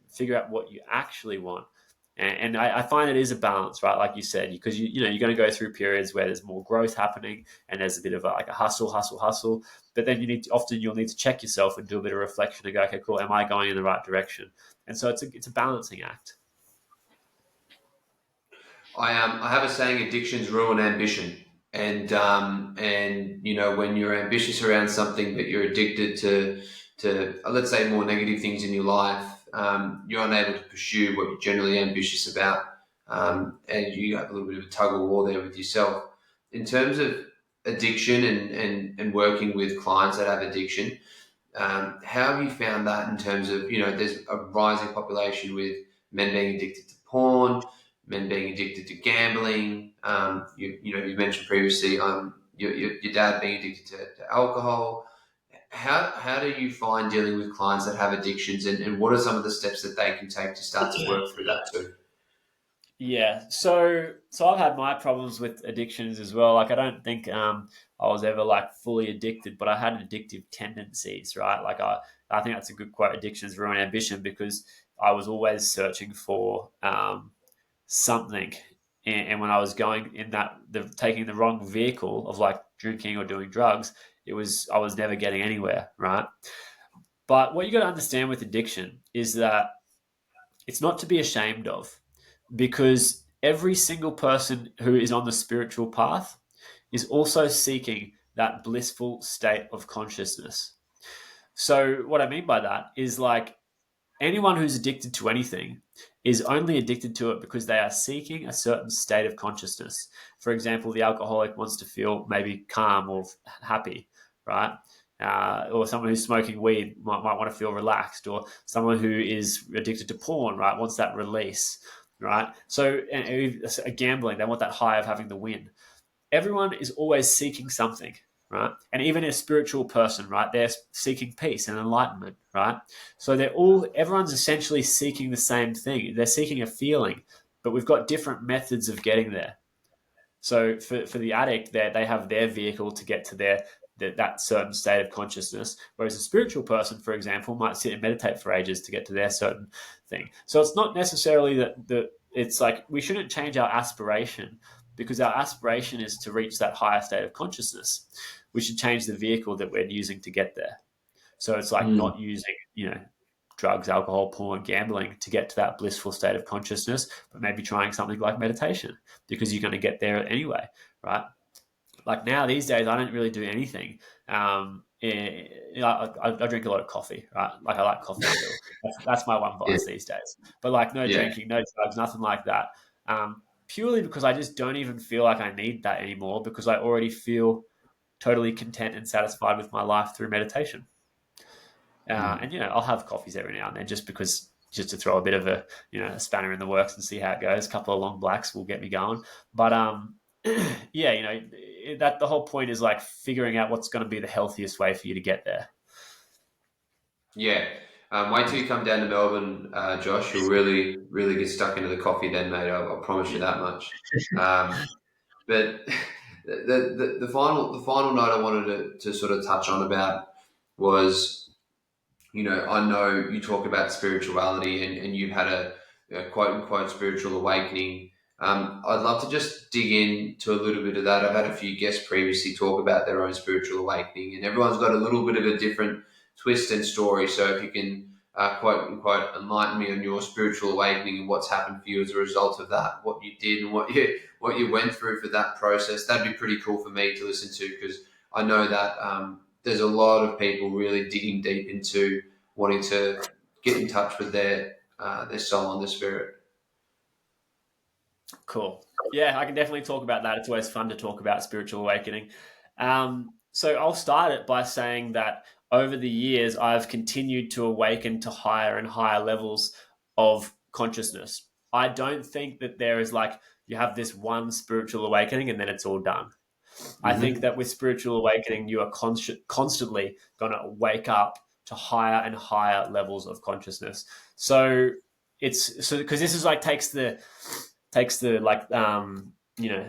S2: Figure out what you actually want. And I find it is a balance, right? Like you said, because you're going to go through periods where there's more growth happening and there's a bit of like a hustle. But then you'll need to check yourself and do a bit of reflection and go, okay, cool, am I going in the right direction? And so it's a balancing act.
S1: I have a saying: addictions ruin ambition. And when you're ambitious around something but you're addicted to let's say more negative things in your life, you're unable to pursue what you're generally ambitious about, and you have a little bit of a tug of war there with yourself. In terms of addiction and working with clients that have addiction, how have you found that in terms of, there's a rising population with men being addicted to porn, men being addicted to gambling. You mentioned previously your dad being addicted to alcohol. How do you find dealing with clients that have addictions, and what are some of the steps that they can take to start to work through that too?
S2: Yeah. So I've had my problems with addictions as well. Like, I don't think I was ever like fully addicted, but I had addictive tendencies, right? Like, I think that's a good quote. Addictions ruin ambition, because I was always searching for something. And when I was going in taking the wrong vehicle of like drinking or doing drugs, I was never getting anywhere, right? But what you got to understand with addiction is that it's not to be ashamed of, because every single person who is on the spiritual path is also seeking that blissful state of consciousness. So, what I mean by that is like, anyone who's addicted to anything is only addicted to it because they are seeking a certain state of consciousness. For example, the alcoholic wants to feel maybe calm or happy, right? Or someone who's smoking weed might want to feel relaxed, or someone who is addicted to porn, right, wants that release, right? So, gambling, they want that high of having the win. Everyone is always seeking something, right? And even a spiritual person, right? They're seeking peace and enlightenment, right? So everyone's essentially seeking the same thing. They're seeking a feeling, but we've got different methods of getting there. So for the addict, they have their vehicle to get to that certain state of consciousness, whereas a spiritual person, for example, might sit and meditate for ages to get to their certain thing. So it's not necessarily that it's like we shouldn't change our aspiration, because our aspiration is to reach that higher state of consciousness. We should change the vehicle that we're using to get there. So it's like
S1: Mm.
S2: not using, drugs, alcohol, porn, gambling to get to that blissful state of consciousness, but maybe trying something like meditation, because you're going to get there anyway, right? Like now, these days, I don't really do anything. I drink a lot of coffee, right? Like, I like coffee still. That's my one
S1: Yeah,
S2: vice these days. But like, no
S1: yeah.
S2: drinking, no drugs, nothing like that. Purely because I just don't even feel like I need that anymore, because I already feel totally content and satisfied with my life through meditation.
S1: Mm.
S2: And I'll have coffees every now and then, just because just to throw a bit of a spanner in the works and see how it goes. A couple of long blacks will get me going. But yeah, that the whole point is like figuring out what's going to be the healthiest way for you to get there.
S1: Yeah. Wait till you come down to Melbourne, Josh. You'll really, really get stuck into the coffee then, mate. I'll promise you that much. Um, but the final note I wanted to sort of touch on about was, I know you talk about spirituality and you've had a quote unquote spiritual awakening. I'd love to just dig into a little bit of that. I've had a few guests previously talk about their own spiritual awakening, and everyone's got a little bit of a different twist and story. So if you can, quote unquote, enlighten me on your spiritual awakening and what's happened for you as a result of that, what you did and what you went through for that process, that'd be pretty cool for me to listen to, because I know that there's a lot of people really digging deep into wanting to get in touch with their soul and their spirit.
S2: Cool. Yeah, I can definitely talk about that. It's always fun to talk about spiritual awakening. So I'll start it by saying that over the years, I've continued to awaken to higher and higher levels of consciousness. I don't think that there is like you have this one spiritual awakening and then it's all done. I think
S1: Mm-hmm.
S2: that with spiritual awakening, you are constantly going to wake up to higher and higher levels of consciousness. So it's so because this is like takes the like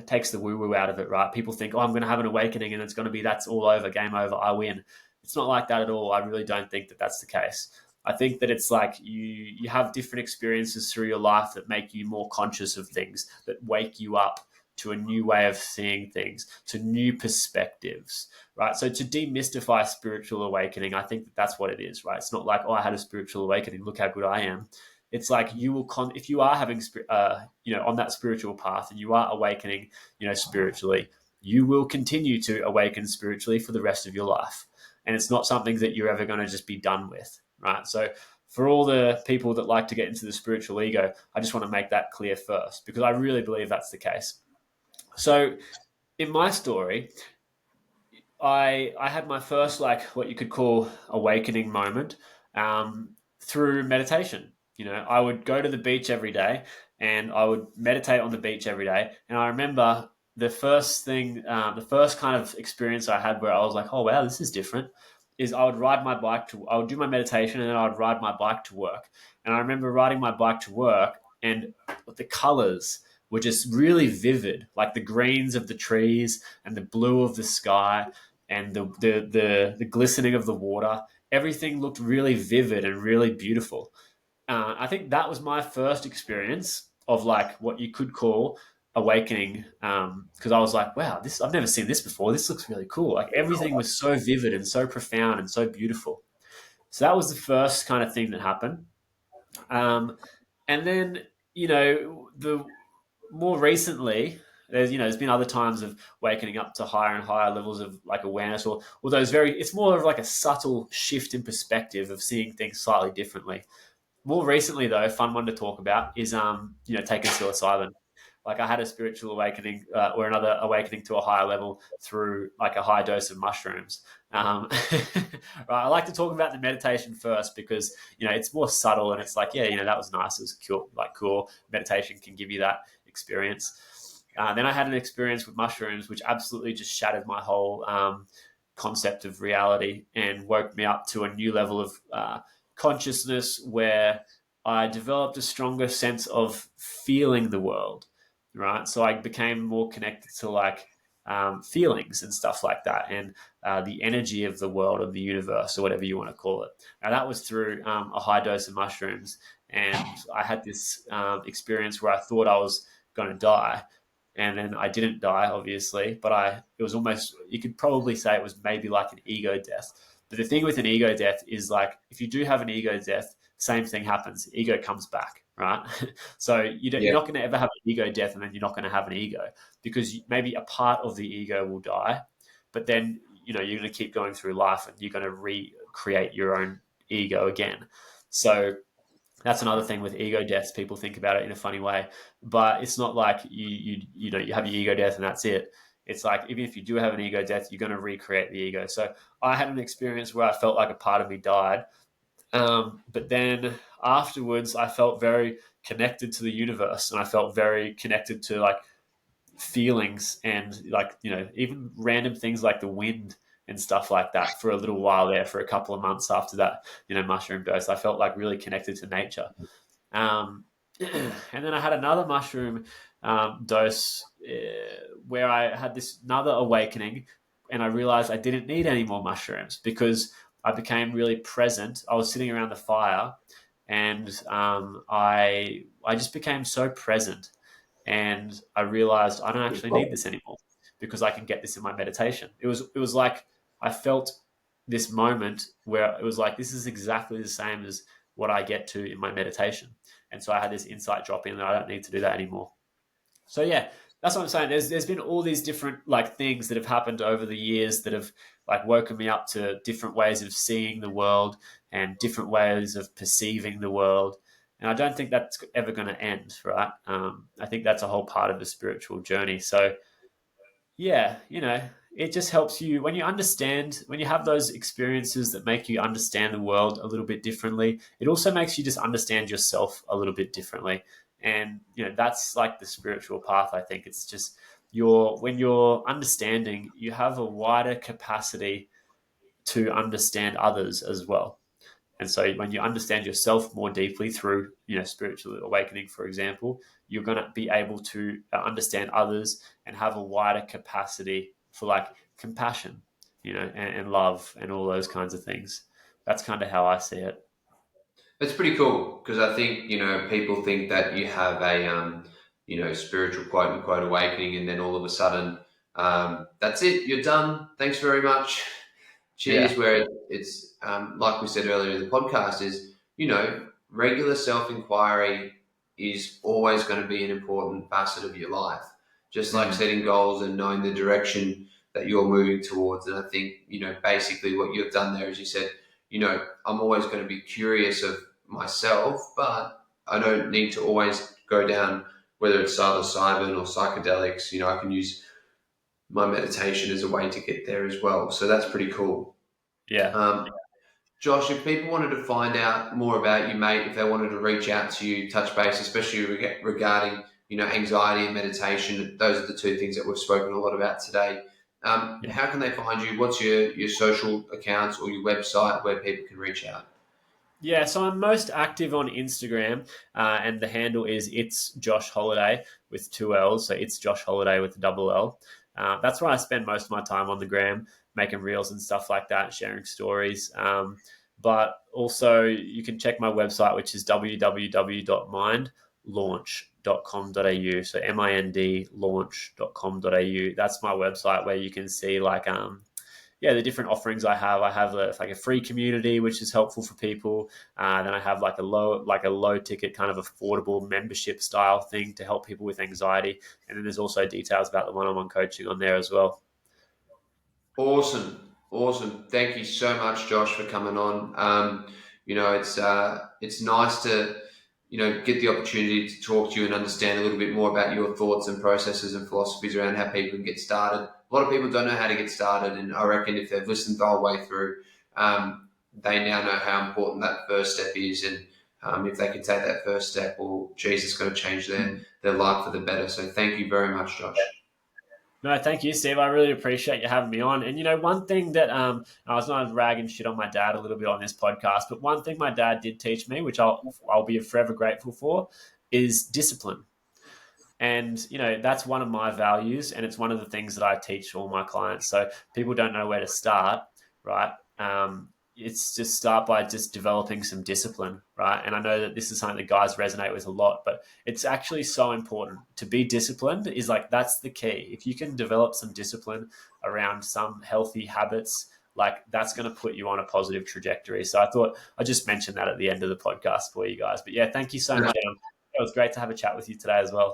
S2: takes the woo woo out of it, right? People think, oh, I'm going to have an awakening and it's going to be that's all over, game over, I win. It's not like that at all. I really don't think that that's the case. I think that it's like you have different experiences through your life that make you more conscious of things, that wake you up to a new way of seeing things, to new perspectives, right? So to demystify spiritual awakening, I think that that's what it is, right? It's not like, oh, I had a spiritual awakening, look how good I am. It's like you will if you are having on that spiritual path and you are awakening, spiritually, you will continue to awaken spiritually for the rest of your life, and it's not something that you're ever going to just be done with, right? So for all the people that like to get into the spiritual ego, I just want to make that clear first, because I really believe that's the case. So in my story, I had my first, like, what you could call awakening moment through meditation. I would go to the beach every day and I would meditate on the beach every day. And I remember the first kind of experience I had where I was like, oh wow, this is different. Is I would do my meditation and then I would ride my bike to work. And I remember riding my bike to work and the colors were just really vivid, like the greens of the trees and the blue of the sky and the glistening of the water. Everything looked really vivid and really beautiful. I think that was my first experience of like what you could call awakening, because I was like, wow, this I've never seen this before. This looks really cool. Like everything was so vivid and so profound and so beautiful. So that was the first kind of thing that happened. And then the more recently, there's been other times of waking up to higher and higher levels of like awareness, or those it's more of like a subtle shift in perspective of seeing things slightly differently. More recently, though, a fun one to talk about is taking psilocybin. Like I had a spiritual awakening, or another awakening to a higher level through like a high dose of mushrooms. Right, I like to talk about the meditation first because it's more subtle and it's like, yeah, that was nice. It was cool. Like cool meditation can give you that experience. Then I had an experience with mushrooms, which absolutely just shattered my whole concept of reality and woke me up to a new level of consciousness where I developed a stronger sense of feeling the world, right? So I became more connected to like feelings and stuff like that, and the energy of the world, of the universe, or whatever you want to call it. Now that was through a high dose of mushrooms, and I had this experience where I thought I was going to die, and then I didn't die, obviously, but it was almost, you could probably say it was maybe like an ego death. But the thing with an ego death is like, if you do have an ego death, same thing happens. Ego comes back, right? So you're
S1: Yeah.
S2: not going to ever have an ego death and then you're not going to have an ego, because maybe a part of the ego will die, but then, you're going to keep going through life and you're going to recreate your own ego again. So that's another thing with ego deaths. People think about it in a funny way, but it's not like you have your ego death and that's it. It's like, even if you do have an ego death, you're going to recreate the ego. So I had an experience where I felt like a part of me died, But then afterwards, I felt very connected to the universe, and I felt very connected to like feelings and like even random things like the wind and stuff like that for a little while there for a couple of months after that mushroom dose. I felt like really connected to nature. And then I had another mushroom dose where I had this another awakening, and I realized I didn't need any more mushrooms because I became really present. I was sitting around the fire, and I just became so present, and I realized I don't actually need this anymore because I can get this in my meditation. It was like I felt this moment where it was like this is exactly the same as what I get to in my meditation. And so I had this insight drop in that I don't need to do that anymore. So yeah, that's what I'm saying. There's been all these different like things that have happened over the years that have like woken me up to different ways of seeing the world and different ways of perceiving the world. And I don't think that's ever going to end, right? I think that's a whole part of the spiritual journey. So yeah, it just helps you when you understand, when you have those experiences that make you understand the world a little bit differently. It also makes you just understand yourself a little bit differently. And, that's like the spiritual path. I think it's just when you're understanding, you have a wider capacity to understand others as well. And so when you understand yourself more deeply through, spiritual awakening, for example, you're going to be able to understand others and have a wider capacity for like compassion, and love and all those kinds of things. That's kind of how I see it.
S1: It's pretty cool because I think people think that you have a spiritual quote unquote awakening, and then all of a sudden that's it, you're done. Thanks very much. Cheers.
S2: Yeah.
S1: Where it's like we said earlier in the podcast is regular self inquiry is always going to be an important facet of your life. Just like
S2: Mm.
S1: setting goals and knowing the direction that you're moving towards. And I think basically what you've done there is you said I'm always going to be curious of myself, but I don't need to always go down whether it's psilocybin or psychedelics. I can use my meditation as a way to get there as well. So that's pretty cool.
S2: Yeah.
S1: Um, Josh, if people wanted to find out more about you, mate, if they wanted to reach out to you, touch base, especially regarding anxiety and meditation, those are the two things that we've spoken a lot about today.
S2: Yeah.
S1: How can they find you? What's your social accounts or your website where people can reach out?
S2: Yeah, so I'm most active on Instagram, and the handle is it's Josh Holiday with two L's. So it's Josh Holiday with a double L. That's where I spend most of my time on the gram, making reels and stuff like that, sharing stories. But also, you can check my website, which is www.mindlaunch.com.au. So MIND launch.com.au. That's my website where you can see like the different offerings I have. I have like a free community, which is helpful for people. Then I have like a low ticket kind of affordable membership style thing to help people with anxiety. And then there's also details about the one-on-one coaching on there as well.
S1: Awesome, awesome. Thank you so much, Josh, for coming on. It's nice to get the opportunity to talk to you and understand a little bit more about your thoughts and processes and philosophies around how people can get started. A lot of people don't know how to get started, and I reckon if they've listened the whole way through, they now know how important that first step is, and if they can take that first step, well, geez, it's going to change their life for the better. So thank you very much, Josh.
S2: No, thank you, Steve. I really appreciate you having me on. And one thing that I was not ragging shit on my dad a little bit on this podcast, but one thing my dad did teach me, which I'll be forever grateful for, is discipline. And that's one of my values, and it's one of the things that I teach all my clients. So people don't know where to start, right? It's just start by just developing some discipline, right? And I know that this is something that guys resonate with a lot, but it's actually so important to be disciplined. Is like that's the key. If you can develop some discipline around some healthy habits, like that's going to put you on a positive trajectory. So I thought I just mentioned that at the end of the podcast for you guys. But yeah, thank you so much. It was great to have a chat with you today as well.